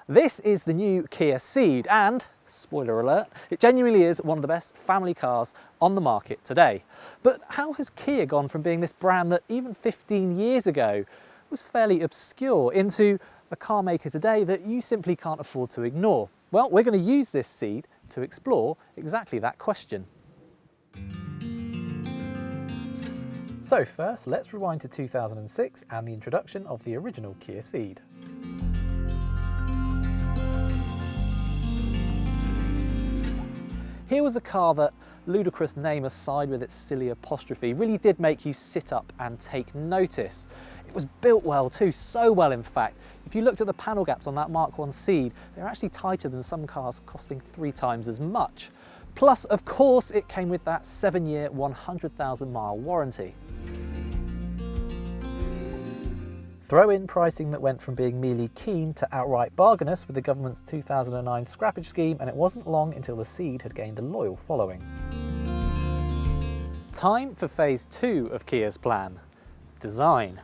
This is the new Kia Ceed and, spoiler alert, it genuinely is one of the best family cars on the market today. But how has Kia gone from being this brand that even 15 years ago was fairly obscure into a car maker today that you simply can't afford to ignore? Well, we're going to use this Ceed to explore exactly that question. So first, let's rewind to 2006 and the introduction of the original Kia Ceed. Here was a car that, ludicrous name aside with its silly apostrophe, really did make you sit up and take notice. It was built well too, so well in fact. If you looked at the panel gaps on that Mark I Ceed, they're actually tighter than some cars costing 3 times as much. Plus, of course, it came with that 7-year, 100,000-mile warranty. Throw in pricing that went from being merely keen to outright bargainous with the government's 2009 scrappage scheme, and it wasn't long until the Ceed had gained a loyal following. Time for phase 2 of Kia's plan: design.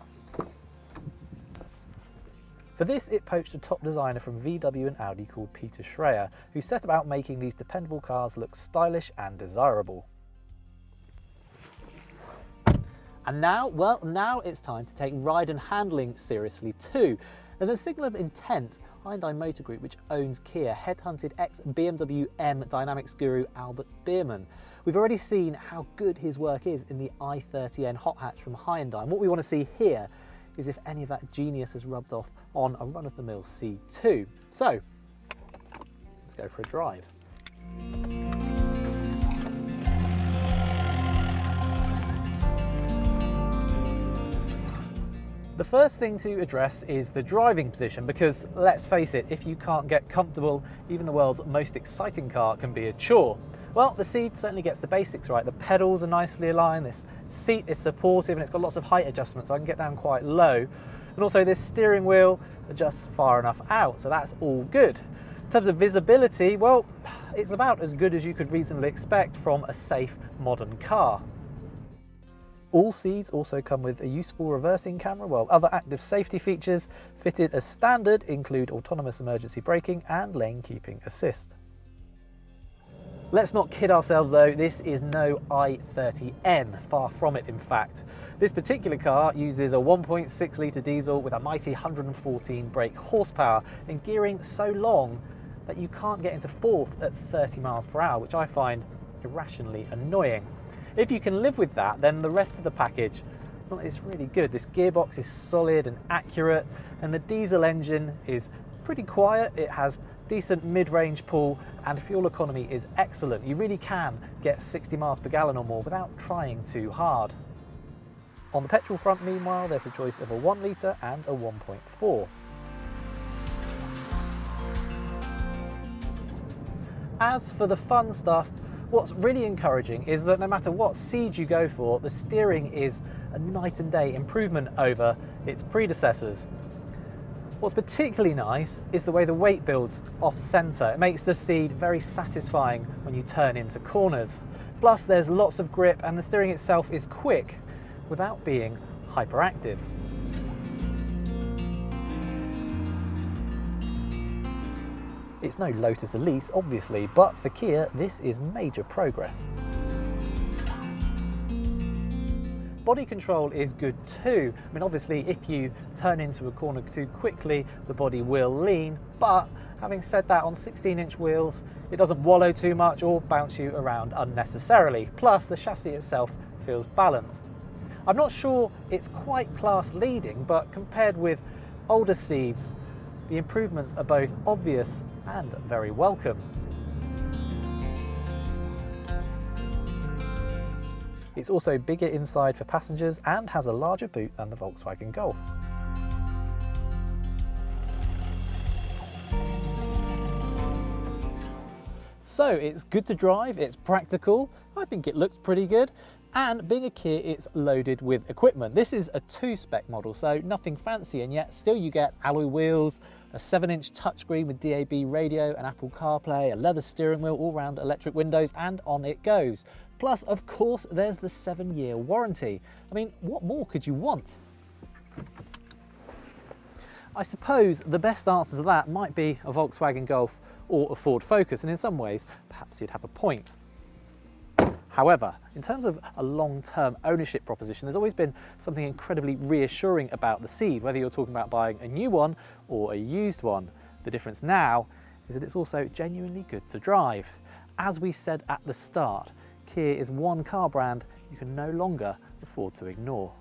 For this, it poached a top designer from VW and Audi called Peter Schreier, who set about making these dependable cars look stylish and desirable. And now, well, now it's time to take ride and handling seriously too. And as a signal of intent, Hyundai Motor Group, which owns Kia, headhunted ex-BMW M Dynamics guru Albert Biermann. We've already seen how good his work is in the i30N hot hatch from Hyundai, and what we want to see here is if any of that genius has rubbed off on a run-of-the-mill C2. So, let's go for a drive. The first thing to address is the driving position, because let's face it, if you can't get comfortable, even the world's most exciting car can be a chore. Well, the Ceed certainly gets the basics right. The pedals are nicely aligned, this seat is supportive, and it's got lots of height adjustments, so I can get down quite low. And also this steering wheel adjusts far enough out, so that's all good. In terms of visibility, well, it's about as good as you could reasonably expect from a safe modern car. All Ceeds also come with a useful reversing camera, while other active safety features fitted as standard include autonomous emergency braking and lane keeping assist. Let's not kid ourselves though, this is no i30N, far from it in fact. This particular car uses a 1.6 litre diesel with a mighty 114 brake horsepower and gearing so long that you can't get into fourth at 30 miles per hour, which I find irrationally annoying. If you can live with that, then the rest of the package, well, it's really good. This gearbox is solid and accurate, and the diesel engine is pretty quiet. It has decent mid-range pull, and fuel economy is excellent. You really can get 60 miles per gallon or more without trying too hard. On the petrol front, meanwhile, there's a choice of a 1 litre and a 1.4. As for the fun stuff, what's really encouraging is that no matter what Ceed you go for, the steering is a night and day improvement over its predecessors. What's particularly nice is the way the weight builds off-centre. It makes the Ceed very satisfying when you turn into corners. Plus there's lots of grip and the steering itself is quick without being hyperactive. It's no Lotus Elise, obviously, but for Kia, this is major progress. Body control is good too. I mean, obviously, if you turn into a corner too quickly, the body will lean, but having said that, on 16-inch wheels, it doesn't wallow too much or bounce you around unnecessarily. Plus, the chassis itself feels balanced. I'm not sure it's quite class leading, but compared with older Ceeds, the improvements are both obvious and very welcome. It's also bigger inside for passengers and has a larger boot than the Volkswagen Golf. So it's good to drive, it's practical, I think it looks pretty good, and being a Kia, it's loaded with equipment. This is a 2-spec model, so nothing fancy, and yet still you get alloy wheels, a 7-inch touchscreen with DAB radio and Apple CarPlay, a leather steering wheel, all-round electric windows, and on it goes. Plus, of course, there's the 7-year warranty. I mean, what more could you want? I suppose the best answer to that might be a Volkswagen Golf or a Ford Focus, and in some ways, perhaps you'd have a point. However, in terms of a long-term ownership proposition, there's always been something incredibly reassuring about the Ceed, whether you're talking about buying a new one or a used one. The difference now is that it's also genuinely good to drive. As we said at the start, Kia is one car brand you can no longer afford to ignore.